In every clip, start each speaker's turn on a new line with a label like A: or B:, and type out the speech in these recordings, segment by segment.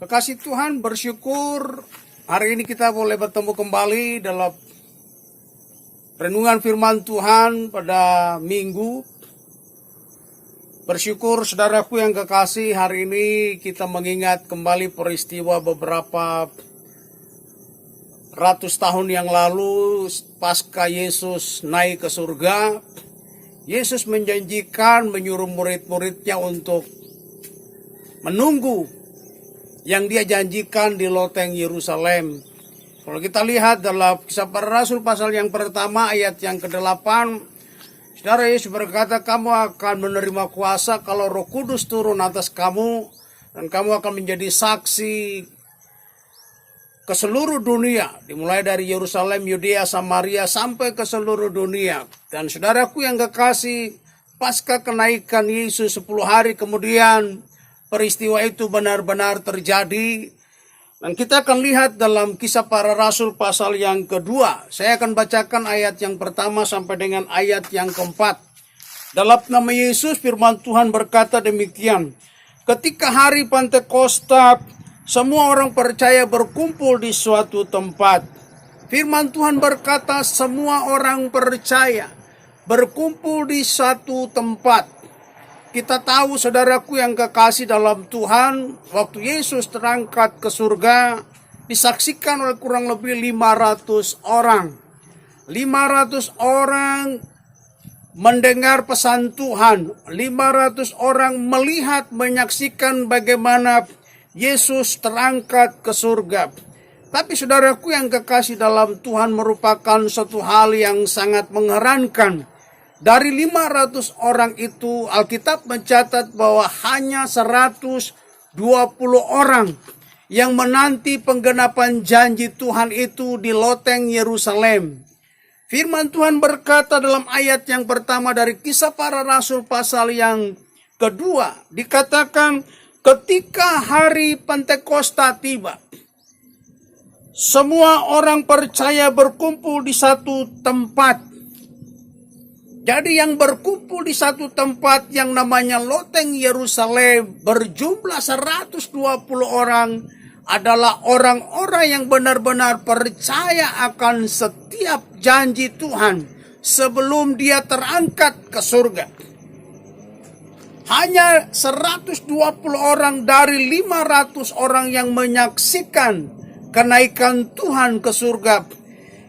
A: Kekasih Tuhan, bersyukur hari ini kita boleh bertemu kembali dalam renungan firman Tuhan pada minggu. Bersyukur saudaraku yang kekasih, hari ini kita mengingat kembali peristiwa beberapa ratus tahun yang lalu pasca Yesus naik ke surga. Yesus menjanjikan menyuruh murid-muridnya untuk menunggu yang dia janjikan di loteng Yerusalem. Kalau kita lihat dalam Kisah Para Rasul pasal yang pertama ayat yang ke-8, Saudara, Yesus berkata, kamu akan menerima kuasa kalau Roh Kudus turun atas kamu, dan kamu akan menjadi saksi ke seluruh dunia, dimulai dari Yerusalem, Yudea, Samaria, sampai ke seluruh dunia. Dan saudaraku yang kekasih, pasca kenaikan Yesus 10 hari kemudian, peristiwa itu benar-benar terjadi. Dan kita akan lihat dalam Kisah Para Rasul pasal yang kedua. Saya akan bacakan ayat yang pertama sampai dengan ayat yang keempat. Dalam nama Yesus, firman Tuhan berkata demikian. Ketika hari Pentakosta, semua orang percaya berkumpul di suatu tempat. Firman Tuhan berkata, semua orang percaya berkumpul di suatu tempat. Kita tahu saudaraku yang kekasih dalam Tuhan, waktu Yesus terangkat ke surga, disaksikan oleh kurang lebih 500 orang. 500 orang mendengar pesan Tuhan. 500 orang melihat, menyaksikan bagaimana Yesus terangkat ke surga. Tapi saudaraku yang kekasih dalam Tuhan, merupakan suatu hal yang sangat mengherankan. Dari 500 orang itu, Alkitab mencatat bahwa hanya 120 orang yang menanti penggenapan janji Tuhan itu di loteng Yerusalem. Firman Tuhan berkata dalam ayat yang pertama dari Kisah Para Rasul pasal yang kedua, dikatakan ketika hari Pentakosta tiba, semua orang percaya berkumpul di satu tempat. Jadi yang berkumpul di satu tempat yang namanya loteng Yerusalem berjumlah 120 orang adalah orang-orang yang benar-benar percaya akan setiap janji Tuhan sebelum dia terangkat ke surga. Hanya 120 orang dari 500 orang yang menyaksikan kenaikan Tuhan ke surga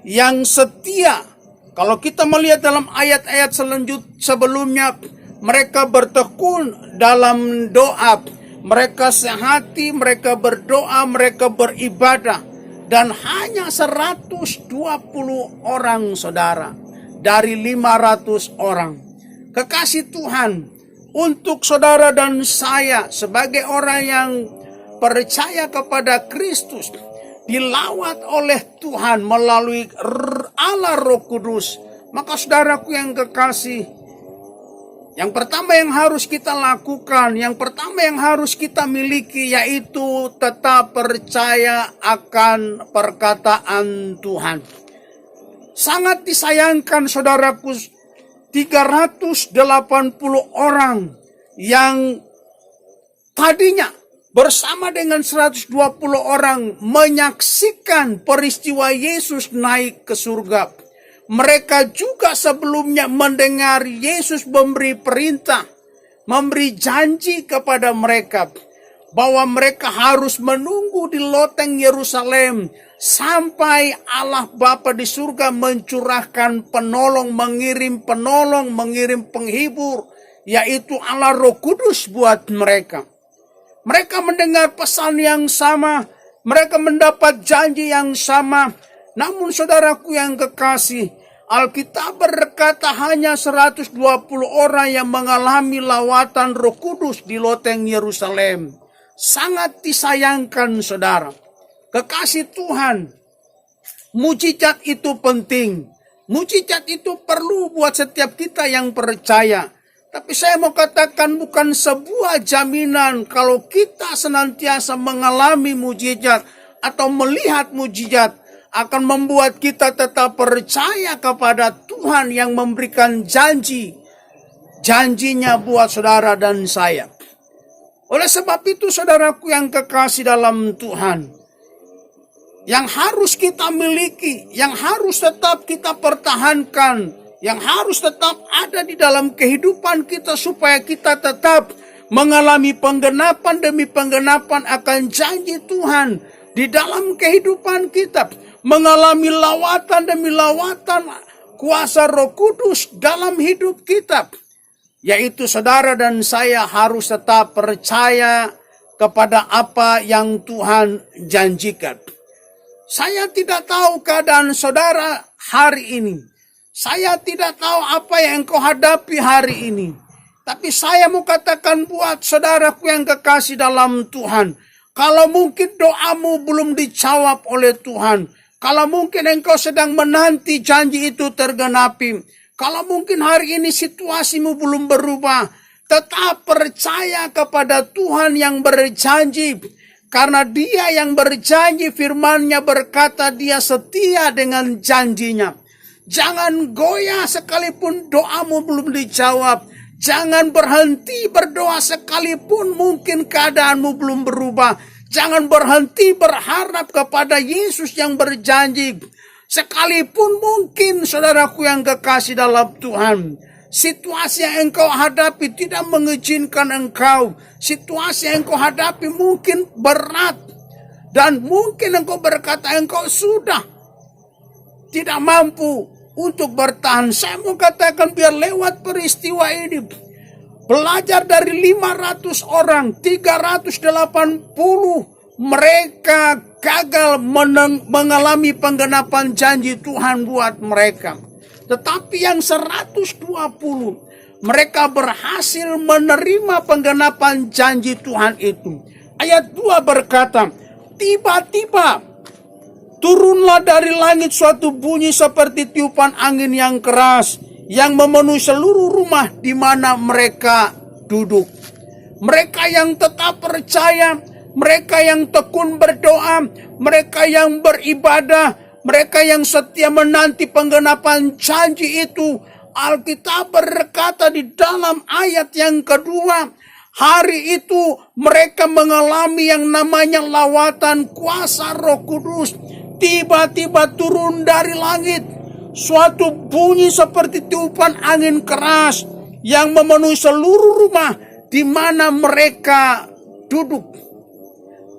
A: yang setia. Kalau kita melihat dalam ayat-ayat sebelumnya, mereka bertekun dalam doa, mereka sehati, mereka berdoa, mereka beribadah. Dan hanya 120 orang saudara dari 500 orang. Kekasih Tuhan, untuk saudara dan saya sebagai orang yang percaya kepada Kristus, dilawat oleh Tuhan melalui Allah Roh Kudus, maka saudaraku yang kekasih, yang pertama yang harus kita lakukan, yang pertama yang harus kita miliki, yaitu tetap percaya akan perkataan Tuhan. Sangat disayangkan saudaraku, 380 orang yang tadinya bersama dengan 120 orang menyaksikan peristiwa Yesus naik ke surga. Mereka juga sebelumnya mendengar Yesus memberi perintah, memberi janji kepada mereka bahwa mereka harus menunggu di loteng Yerusalem sampai Allah Bapa di surga mencurahkan penolong, mengirim penghibur, yaitu Allah Roh Kudus buat mereka. Mereka mendengar pesan yang sama, mereka mendapat janji yang sama. Namun saudaraku yang kekasih, Alkitab berkata hanya 120 orang yang mengalami lawatan Roh Kudus di loteng Yerusalem. Sangat disayangkan saudara. Kekasih Tuhan, mujizat itu penting. Mujizat itu perlu buat setiap kita yang percaya. Tapi saya mau katakan bukan sebuah jaminan kalau kita senantiasa mengalami mujizat atau melihat mujizat akan membuat kita tetap percaya kepada Tuhan yang memberikan janjinya buat saudara dan saya. Oleh sebab itu saudaraku yang kekasih dalam Tuhan, yang harus kita miliki, yang harus tetap kita pertahankan, yang harus tetap ada di dalam kehidupan kita supaya kita tetap mengalami penggenapan demi penggenapan akan janji Tuhan di dalam kehidupan kita, mengalami lawatan demi lawatan kuasa Roh Kudus dalam hidup kita, yaitu saudara dan saya harus tetap percaya kepada apa yang Tuhan janjikan. Saya tidak tahu keadaan saudara hari ini. Saya tidak tahu apa yang engkau hadapi hari ini. Tapi saya mau katakan buat saudaraku yang kekasih dalam Tuhan, kalau mungkin doamu belum dijawab oleh Tuhan, kalau mungkin engkau sedang menanti janji itu tergenapi, kalau mungkin hari ini situasimu belum berubah, tetap percaya kepada Tuhan yang berjanji. Karena Dia yang berjanji, firman-Nya berkata Dia setia dengan janjinya. Jangan goyah sekalipun doamu belum dijawab. Jangan berhenti berdoa sekalipun mungkin keadaanmu belum berubah. Jangan berhenti berharap kepada Yesus yang berjanji. Sekalipun mungkin saudaraku yang kekasih dalam Tuhan, situasi yang engkau hadapi tidak mengizinkan engkau. Situasi yang engkau hadapi mungkin berat. Dan mungkin engkau berkata engkau sudah tidak mampu untuk bertahan. Saya mau katakan biar lewat peristiwa ini, belajar dari 500 orang, 380 mereka gagal mengalami penggenapan janji Tuhan buat mereka. Tetapi yang 120 mereka berhasil menerima penggenapan janji Tuhan itu. Ayat 2 berkata, tiba-tiba turunlah dari langit suatu bunyi seperti tiupan angin yang keras yang memenuhi seluruh rumah di mana mereka duduk. Mereka yang tetap percaya, mereka yang tekun berdoa, mereka yang beribadah, mereka yang setia menanti penggenapan janji itu. Alkitab berkata di dalam ayat yang kedua, hari itu mereka mengalami yang namanya lawatan kuasa Roh Kudus. Tiba-tiba turun dari langit suatu bunyi seperti tiupan angin keras yang memenuhi seluruh rumah di mana mereka duduk.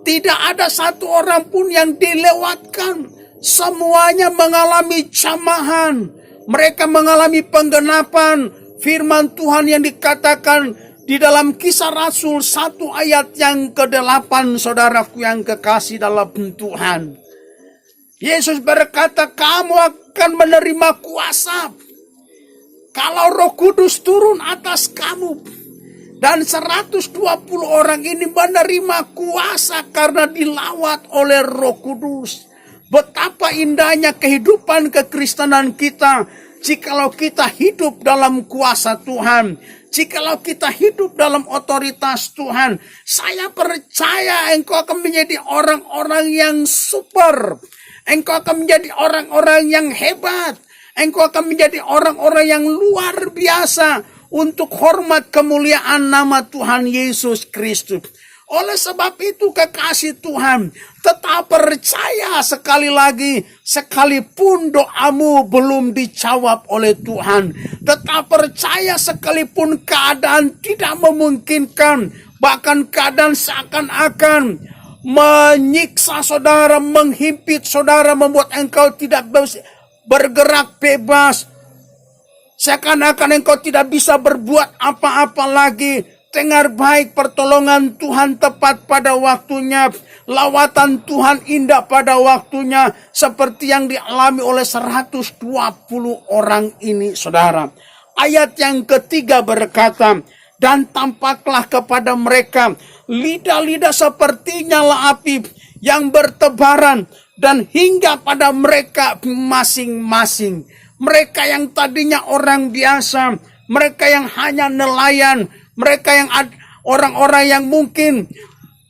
A: Tidak ada satu orang pun yang dilewatkan. Semuanya mengalami jamahan. Mereka mengalami penggenapan firman Tuhan yang dikatakan di dalam Kisah Rasul 1 ayat yang ke-8, saudaraku yang kekasih dalam Tuhan. Yesus berkata, kamu akan menerima kuasa kalau Roh Kudus turun atas kamu. Dan 120 orang ini menerima kuasa karena dilawat oleh Roh Kudus. Betapa indahnya kehidupan kekristenan kita jikalau kita hidup dalam kuasa Tuhan, jikalau kita hidup dalam otoritas Tuhan. Saya percaya engkau akan menjadi orang-orang yang super. Engkau akan menjadi orang-orang yang hebat. Engkau akan menjadi orang-orang yang luar biasa untuk hormat kemuliaan nama Tuhan Yesus Kristus. Oleh sebab itu kekasih Tuhan, tetap percaya sekali lagi, sekalipun doamu belum dijawab oleh Tuhan. Tetap percaya sekalipun keadaan tidak memungkinkan, bahkan keadaan seakan-akan menyiksa saudara, menghimpit saudara, membuat engkau tidak bergerak bebas. Seakan-akan engkau tidak bisa berbuat apa-apa lagi. Dengar baik, pertolongan Tuhan tepat pada waktunya. Lawatan Tuhan indah pada waktunya. Seperti yang dialami oleh 120 orang ini, saudara. Ayat yang ketiga berkata, dan tampaklah kepada mereka lidah-lidah seperti nyala api yang bertebaran dan hingga pada mereka masing-masing. Mereka yang tadinya orang biasa, mereka yang hanya nelayan, mereka yang orang-orang yang mungkin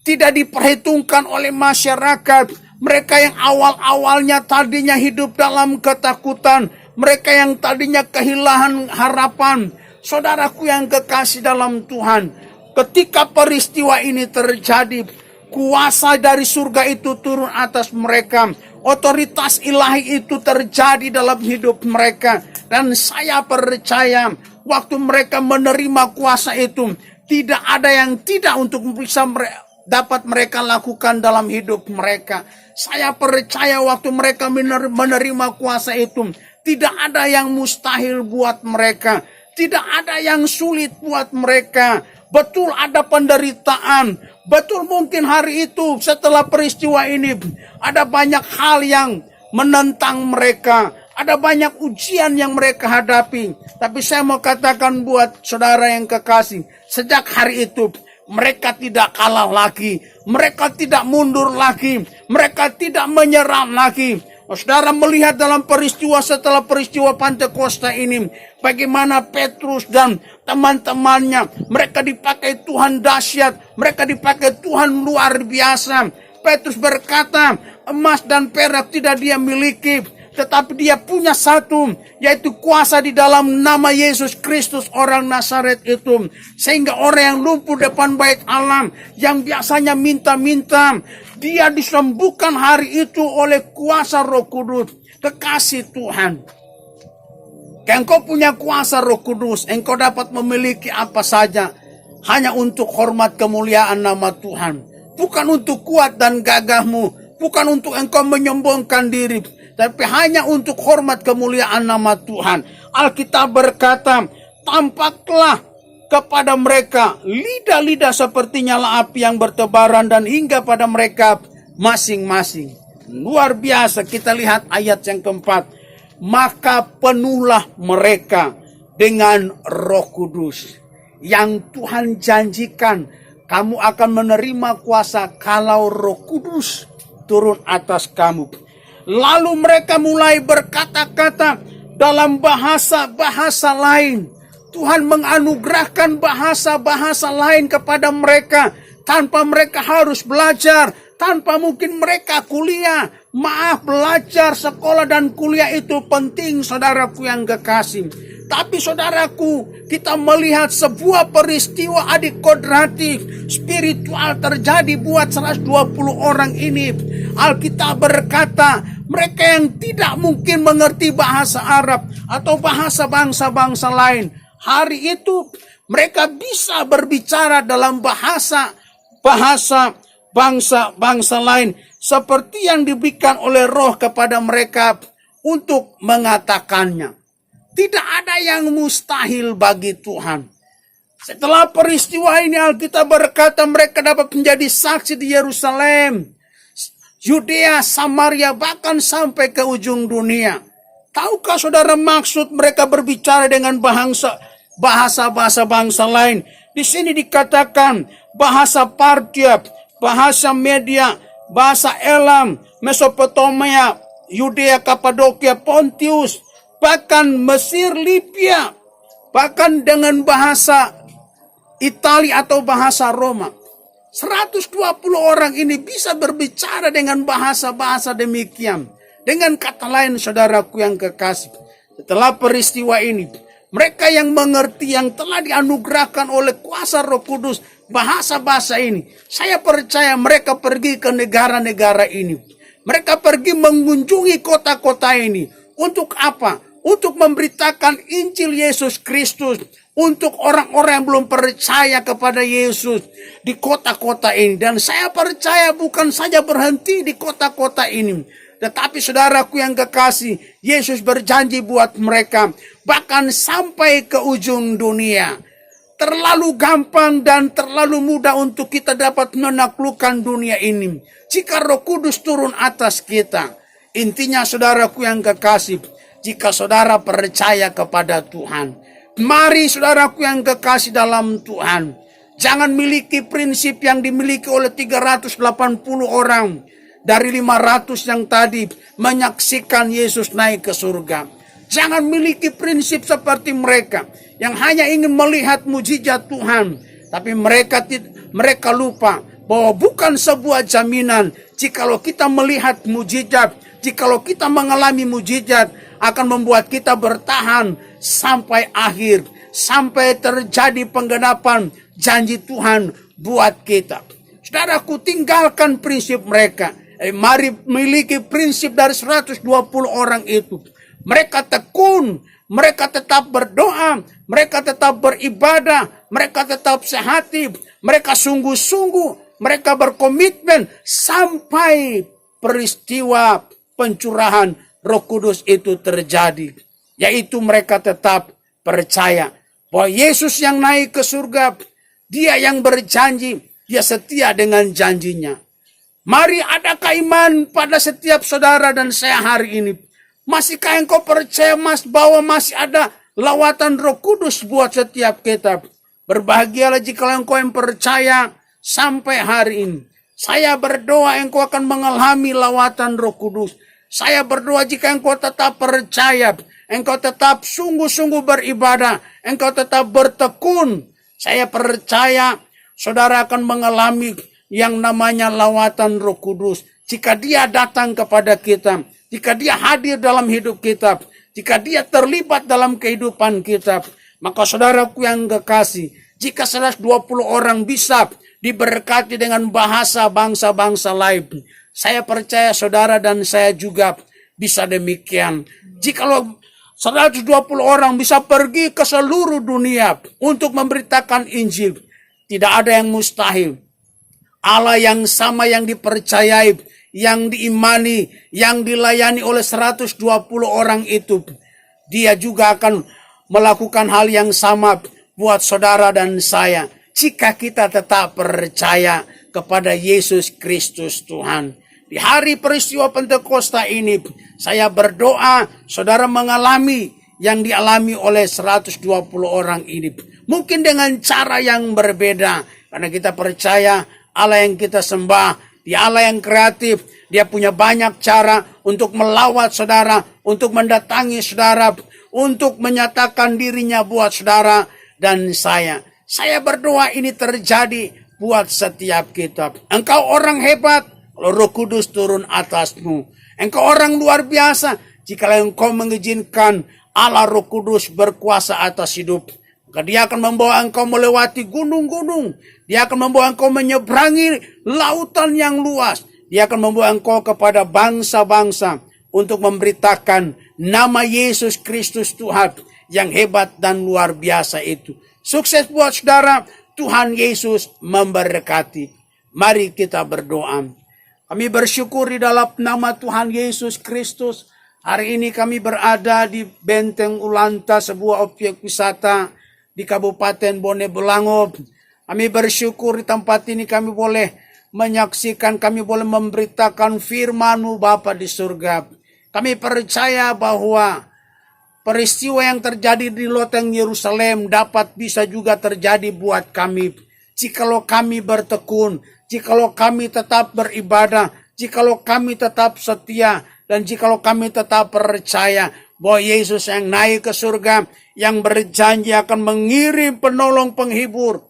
A: tidak diperhitungkan oleh masyarakat. Mereka yang awal-awalnya tadinya hidup dalam ketakutan. Mereka yang tadinya kehilangan harapan. Saudaraku yang kekasih dalam Tuhan, Ketika peristiwa ini terjadi, kuasa dari surga itu turun atas mereka. Otoritas ilahi itu terjadi dalam hidup mereka. Dan saya percaya waktu mereka menerima kuasa itu, tidak ada yang tidak untuk bisa dapat mereka lakukan dalam hidup mereka. Saya percaya waktu mereka menerima kuasa itu, tidak ada yang mustahil buat mereka. Tidak ada yang sulit buat mereka. Betul ada penderitaan. Betul mungkin hari itu setelah peristiwa ini ada banyak hal yang menentang mereka. Ada banyak ujian yang mereka hadapi. Tapi saya mau katakan buat saudara yang kekasih, sejak hari itu mereka tidak kalah lagi. Mereka tidak mundur lagi. Mereka tidak menyerah lagi. Saudara melihat dalam peristiwa setelah peristiwa Pentakosta ini, bagaimana Petrus dan teman-temannya, mereka dipakai Tuhan dahsyat, mereka dipakai Tuhan luar biasa. Petrus berkata, emas dan perak tidak dia miliki, tetapi dia punya satu, yaitu kuasa di dalam nama Yesus Kristus orang Nazaret itu. Sehingga orang yang lumpuh depan bait Allah, yang biasanya minta-minta, dia disembuhkan hari itu oleh kuasa Roh Kudus. Kekasih Tuhan, engkau punya kuasa Roh Kudus, engkau dapat memiliki apa saja hanya untuk hormat kemuliaan nama Tuhan. Bukan untuk kuat dan gagahmu, bukan untuk engkau menyombongkan diri, tapi hanya untuk hormat kemuliaan nama Tuhan. Alkitab berkata, tampaklah kepada mereka lidah-lidah seperti nyala api yang bertebaran dan hingga pada mereka masing-masing. Luar biasa. Kita lihat ayat yang keempat. Maka penuhlah mereka dengan Roh Kudus. Yang Tuhan janjikan, kamu akan menerima kuasa kalau Roh Kudus turun atas kamu. Lalu mereka mulai berkata-kata dalam bahasa-bahasa lain. Tuhan menganugerahkan bahasa-bahasa lain kepada mereka tanpa mereka harus belajar, tanpa mungkin mereka kuliah. Maaf, belajar, sekolah dan kuliah itu penting, saudaraku yang kekasih. Tapi saudaraku, kita melihat sebuah peristiwa adikodratif spiritual terjadi buat 120 orang ini. Alkitab berkata, mereka yang tidak mungkin mengerti bahasa Arab atau bahasa bangsa-bangsa lain, hari itu mereka bisa berbicara dalam bahasa bangsa-bangsa lain seperti yang diberikan oleh Roh kepada mereka untuk mengatakannya. Tidak ada yang mustahil bagi Tuhan. Setelah peristiwa ini, Alkitab berkata mereka dapat menjadi saksi di Yerusalem, Yudea, Samaria, bahkan sampai ke ujung dunia. Tahukah saudara maksud mereka berbicara dengan bahasa-bahasa bangsa lain? Di sini dikatakan bahasa Partia, bahasa Media, bahasa Elam, Mesopotamia, Yudea, Kapadokia, Pontius, bahkan Mesir, Libya, bahkan dengan bahasa Italia atau bahasa Roma. 120 orang ini bisa berbicara dengan bahasa-bahasa demikian. Dengan kata lain, saudaraku yang kekasih, setelah peristiwa ini, mereka yang mengerti, yang telah dianugerahkan oleh kuasa Roh Kudus, bahasa-bahasa ini, saya percaya mereka pergi ke negara-negara ini. Mereka pergi mengunjungi kota-kota ini. Untuk apa? Untuk memberitakan Injil Yesus Kristus untuk orang-orang yang belum percaya kepada Yesus di kota-kota ini. Dan saya percaya bukan saja berhenti di kota-kota ini, tetapi saudaraku yang kekasih, Yesus berjanji buat mereka bahkan sampai ke ujung dunia. Terlalu gampang dan terlalu mudah untuk kita dapat menaklukkan dunia ini jika Roh Kudus turun atas kita. Intinya saudaraku yang kekasih, jika saudara percaya kepada Tuhan, mari saudaraku yang kekasih dalam Tuhan, jangan miliki prinsip yang dimiliki oleh 380 orang dari 500 yang tadi menyaksikan Yesus naik ke surga. Jangan miliki prinsip seperti mereka yang hanya ingin melihat mujizat Tuhan, tapi mereka lupa bahwa bukan sebuah jaminan jikalau kita melihat mujizat, jikalau kita mengalami mujizat akan membuat kita bertahan sampai akhir, sampai terjadi penggenapan janji Tuhan buat kita. Saudaraku, tinggalkan prinsip mereka. Mari miliki prinsip dari 120 orang itu. Mereka tekun, mereka tetap berdoa, mereka tetap beribadah, mereka tetap sehati, mereka sungguh-sungguh, mereka berkomitmen sampai peristiwa pencurahan Roh Kudus itu terjadi. Yaitu mereka tetap percaya bahwa Yesus yang naik ke surga, dia yang berjanji, dia setia dengan janjinya. Mari, adakah iman pada setiap saudara dan saya hari ini? Masihkah engkau percaya bahwa masih ada lawatan Roh Kudus buat setiap kita? Berbahagialah jika engkau yang percaya sampai hari ini. Saya berdoa engkau akan mengalami lawatan Roh Kudus. Saya berdoa jika engkau tetap percaya, engkau tetap sungguh-sungguh beribadah, engkau tetap bertekun. Saya percaya saudara akan mengalami yang namanya lawatan Roh Kudus. Jika dia datang kepada kita, jika dia hadir dalam hidup kita, jika dia terlibat dalam kehidupan kita, maka saudaraku yang kekasih, jika 120 orang bisa diberkati dengan bahasa bangsa-bangsa lain, saya percaya saudara dan saya juga bisa demikian. Jikalau 120 orang bisa pergi ke seluruh dunia untuk memberitakan Injil, tidak ada yang mustahil. Allah yang sama yang dipercayai, yang diimani, yang dilayani oleh 120 orang itu, dia juga akan melakukan hal yang sama buat saudara dan saya. Jika kita tetap percaya kepada Yesus Kristus Tuhan. Di hari peristiwa Pentakosta ini, saya berdoa saudara mengalami yang dialami oleh 120 orang ini. Mungkin dengan cara yang berbeda, karena kita percaya Allah yang kita sembah, Dia Allah yang kreatif. Dia punya banyak cara untuk melawat saudara, untuk mendatangi saudara, untuk menyatakan dirinya buat saudara dan saya. Saya berdoa ini terjadi buat setiap kita. Engkau orang hebat, kalau Roh Kudus turun atasmu. Engkau orang luar biasa, jika engkau mengizinkan Allah Roh Kudus berkuasa atas hidup. Maka dia akan membawa engkau melewati gunung-gunung. Dia akan membawa engkau menyeberangi lautan yang luas. Dia akan membawa engkau kepada bangsa-bangsa untuk memberitakan nama Yesus Kristus Tuhan yang hebat dan luar biasa itu. Sukses buat saudara. Tuhan Yesus memberkati. Mari kita berdoa. Kami bersyukur di dalam nama Tuhan Yesus Kristus. Hari ini kami berada di Benteng Ulanta, sebuah objek wisata di Kabupaten Bone Bolango. Kami bersyukur di tempat ini kami boleh menyaksikan, kami boleh memberitakan firman-Mu Bapa di surga. Kami percaya bahwa peristiwa yang terjadi di loteng Yerusalem dapat bisa juga terjadi buat kami. Jikalau kami bertekun, jikalau kami tetap beribadah, jikalau kami tetap setia, dan jikalau kami tetap percaya bahwa Yesus yang naik ke surga, yang berjanji akan mengirim penolong penghibur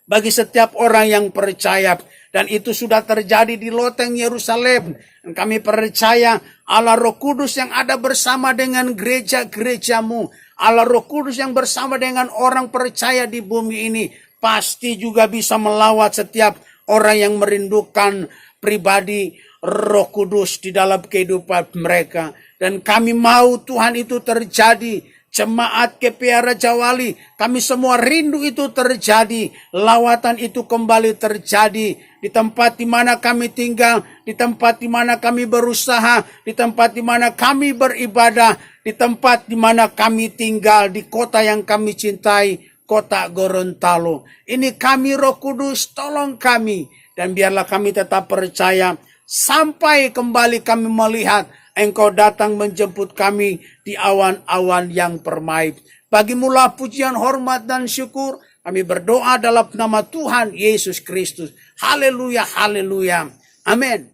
A: bagi setiap orang yang percaya. Dan itu sudah terjadi di loteng Yerusalem. Dan kami percaya Allah Roh Kudus yang ada bersama dengan gereja-gerejamu, Allah Roh Kudus yang bersama dengan orang percaya di bumi ini, pasti juga bisa melawat setiap orang yang merindukan pribadi Roh Kudus di dalam kehidupan mereka. Dan kami mau Tuhan itu terjadi. Jemaat GPI Raja Wali, kami semua rindu itu terjadi. Lawatan itu kembali terjadi di tempat di mana kami tinggal, di tempat di mana kami berusaha, di tempat di mana kami beribadah, di tempat di mana kami tinggal, di kota yang kami cintai, kota Gorontalo. Ini kami Roh Kudus, tolong kami. Dan biarlah kami tetap percaya sampai kembali kami melihat Engkau datang menjemput kami di awan-awan yang permai. Bagimulah pujian, hormat, dan syukur. Kami berdoa dalam nama Tuhan Yesus Kristus. Haleluya, haleluya. Amin.